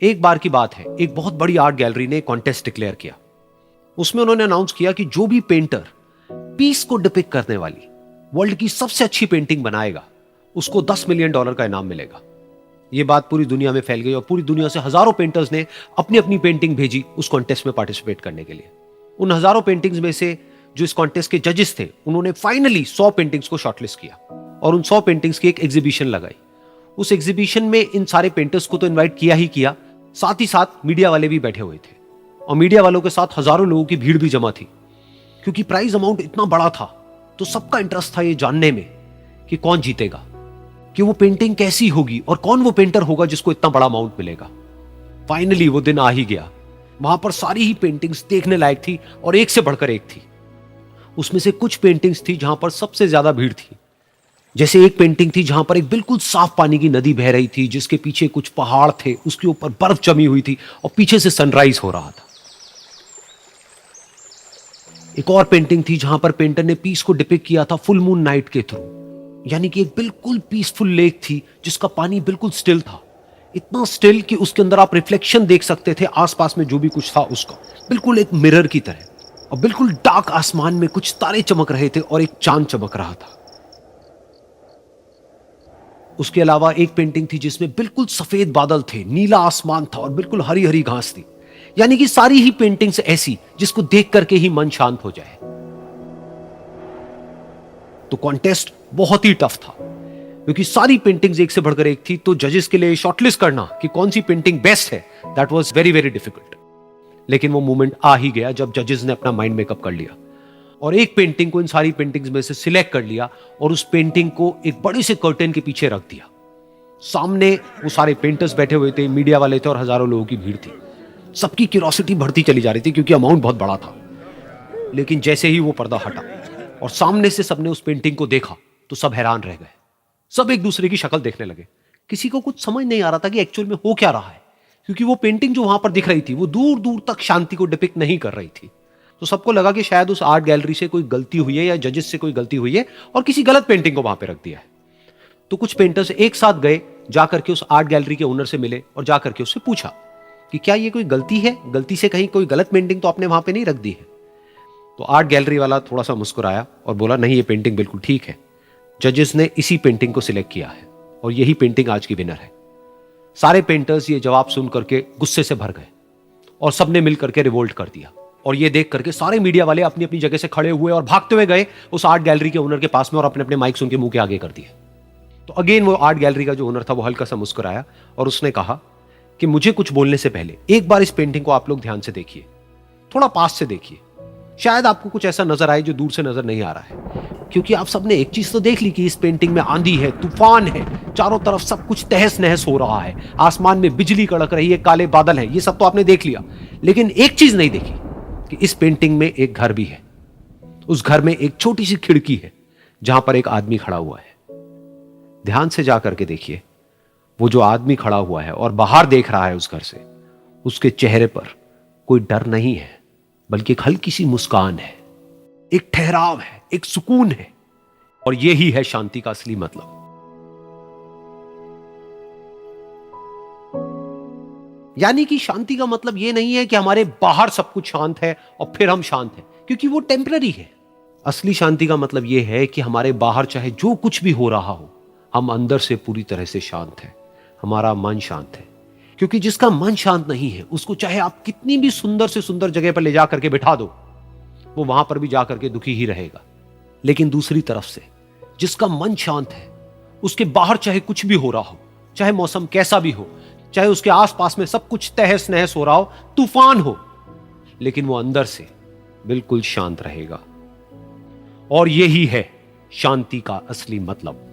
एक बार की बात है, एक बहुत बड़ी आर्ट गैलरी ने कॉन्टेस्ट डिक्लेयर किया। उसमें उन्होंने अनाउंस किया कि जो भी पेंटर पीस को डिपिक्ट करने वाली वर्ल्ड की सबसे अच्छी पेंटिंग बनाएगा, उसको $10 मिलियन का इनाम मिलेगा। यह बात पूरी दुनिया में फैल गई और पूरी दुनिया से हजारों पेंटर्स ने अपनी अपनी पेंटिंग भेजी उस कॉन्टेस्ट में पार्टिसिपेट करने के लिए। उन हजारों पेंटिंग्स में से जो इस कॉन्टेस्ट के जजेस थे, उन्होंने फाइनली 100 पेंटिंग्स को शॉर्टलिस्ट किया और उन 100 पेंटिंग्स की एक एग्जीबिशन लगाई। उस एग्जीबिशन में इन सारे पेंटर्स को तो इनवाइट किया ही किया, साथ ही साथ मीडिया वाले भी बैठे हुए थे और मीडिया वालों के साथ हजारों लोगों की भीड़ भी जमा थी। क्योंकि प्राइज अमाउंट इतना बड़ा था तो सबका इंटरेस्ट था ये जानने में कि कौन जीतेगा, कि वो पेंटिंग कैसी होगी और कौन वो पेंटर होगा जिसको इतना बड़ा अमाउंट मिलेगा। फाइनली वो दिन आ ही गया। वहां पर सारी ही पेंटिंग्स देखने लायक थी और एक से बढ़कर एक थी। उसमें से कुछ पेंटिंग्स थी जहां पर सबसे ज्यादा भीड़ थी। जैसे एक पेंटिंग थी जहां पर एक बिल्कुल साफ पानी की नदी बह रही थी, जिसके पीछे कुछ पहाड़ थे, उसके ऊपर बर्फ जमी हुई थी और पीछे से सनराइज हो रहा था। एक और पेंटिंग थी जहां पर पेंटर ने पीस को डिपिक्ट किया था फुल मून नाइट के थ्रू, यानी कि एक बिल्कुल पीसफुल लेक थी जिसका पानी बिल्कुल स्टिल था, इतना स्टिल कि उसके अंदर आप रिफ्लेक्शन देख सकते थे आसपास में जो भी कुछ था उसका, बिल्कुल एक मिरर की तरह। और बिल्कुल डार्क आसमान में कुछ तारे चमक रहे थे और एक चांद चमक रहा था। उसके अलावा एक पेंटिंग थी जिसमें बिल्कुल सफेद बादल थे, नीला आसमान था और बिल्कुल हरी हरी घास थी। यानी कि सारी ही पेंटिंग्स ऐसी जिसको देख करके ही मन शांत हो जाए। तो कॉन्टेस्ट बहुत ही टफ था क्योंकि सारी पेंटिंग्स एक से बढ़कर एक थी। तो जजेस के लिए शॉर्टलिस्ट करना कि कौन सी पेंटिंग बेस्ट है, that was very very difficult. लेकिन वो मोमेंट आ ही गया जब जजेस ने अपना माइंड मेकअप कर लिया और एक पेंटिंग को इन सारी पेंटिंग्स में से सिलेक्ट कर लिया और उस पेंटिंग को एक बड़े से कर्टेन के पीछे रख दिया। सामने वो सारे पेंटर्स बैठे हुए थे, मीडिया वाले थे और हजारों लोगों की भीड़ थी। सबकी क्यूरियोसिटी बढ़ती चली जा रही थी क्योंकि अमाउंट बहुत बड़ा था। लेकिन जैसे ही वो पर्दा हटा और सामने से सबने उस पेंटिंग को देखा तो सब हैरान रह गए। सब एक दूसरे की शक्ल देखने लगे। किसी को कुछ समझ नहीं आ रहा था कि एक्चुअल में हो क्या रहा है, क्योंकि वो पेंटिंग जो वहां पर दिख रही थी वो दूर दूर तक शांति को डिपिक्ट नहीं कर रही थी। तो सबको लगा कि शायद उस आर्ट गैलरी से कोई गलती हुई है या जजेस से कोई गलती हुई है और किसी गलत पेंटिंग को वहां पे रख दिया है। तो कुछ पेंटर्स एक साथ गए, जाकर के उस आर्ट गैलरी के ओनर से मिले और जाकर के उससे पूछा कि क्या ये कोई गलती है, गलती से कहीं कोई गलत पेंटिंग तो आपने वहां पे नहीं रख दी है। तो आर्ट गैलरी वाला थोड़ा सा मुस्कुराया और बोला, नहीं ये पेंटिंग बिल्कुल ठीक है, जजेस ने इसी पेंटिंग को सिलेक्ट किया है और यही पेंटिंग आज की विनर है। सारे पेंटर्स ये जवाब सुन करके गुस्से से भर गए और सबने मिल करके रिवोल्ट कर दिया। और ये देख करके सारे मीडिया वाले अपनी अपनी जगह से खड़े हुए और भागते हुए गए उस आर्ट गैलरी के ओनर के पास में और अपने अपने माइक्स उनके मुंह के आगे कर दिए। तो अगेन वो आर्ट गैलरी का जो ओनर था वो हल्का सा मुस्कुराया और उसने कहा कि मुझे कुछ बोलने से पहले एक बार इस पेंटिंग को आप लोग ध्यान से देखिए, थोड़ा पास से देखिए, शायद आपको कुछ ऐसा नजर आए जो दूर से नजर नहीं आ रहा है। क्योंकि आप सबने एक चीज तो देख ली कि इस पेंटिंग में आंधी है, तूफान है, चारों तरफ सब कुछ तहस नहस हो रहा है, आसमान में बिजली कड़क रही है, काले बादल हैं, ये सब तो आपने देख लिया। लेकिन एक चीज नहीं देखी कि इस पेंटिंग में एक घर भी है। उस घर में एक छोटी सी खिड़की है जहां पर एक आदमी खड़ा हुआ है। ध्यान से जाकर के देखिए, वो जो आदमी खड़ा हुआ है और बाहर देख रहा है उस घर से, उसके चेहरे पर कोई डर नहीं है, बल्कि एक हल्की सी मुस्कान है, एक ठहराव है, एक सुकून है। और यही है शांति का असली मतलब। यानी कि शांति का मतलब यह नहीं है कि हमारे बाहर सब कुछ शांत है और फिर हम शांत हैं, क्योंकि वो टेम्पररी है। असली शांति का मतलब यह है कि हमारे बाहर चाहे जो कुछ भी हो रहा हो, हम अंदर से पूरी तरह से शांत हैं, हमारा मन शांत है। क्योंकि जिसका मन शांत नहीं है, उसको चाहे आप कितनी भी सुंदर से सुंदर जगह पर ले जाकर के बिठा दो, वो वहां पर भी जाकर के दुखी ही रहेगा। लेकिन दूसरी तरफ से जिसका मन शांत है, उसके बाहर चाहे कुछ भी हो रहा हो, चाहे मौसम कैसा भी हो, चाहे उसके आसपास में सब कुछ तहस नहस हो रहा हो, तूफान हो, लेकिन वो अंदर से बिल्कुल शांत रहेगा। और यही है शांति का असली मतलब।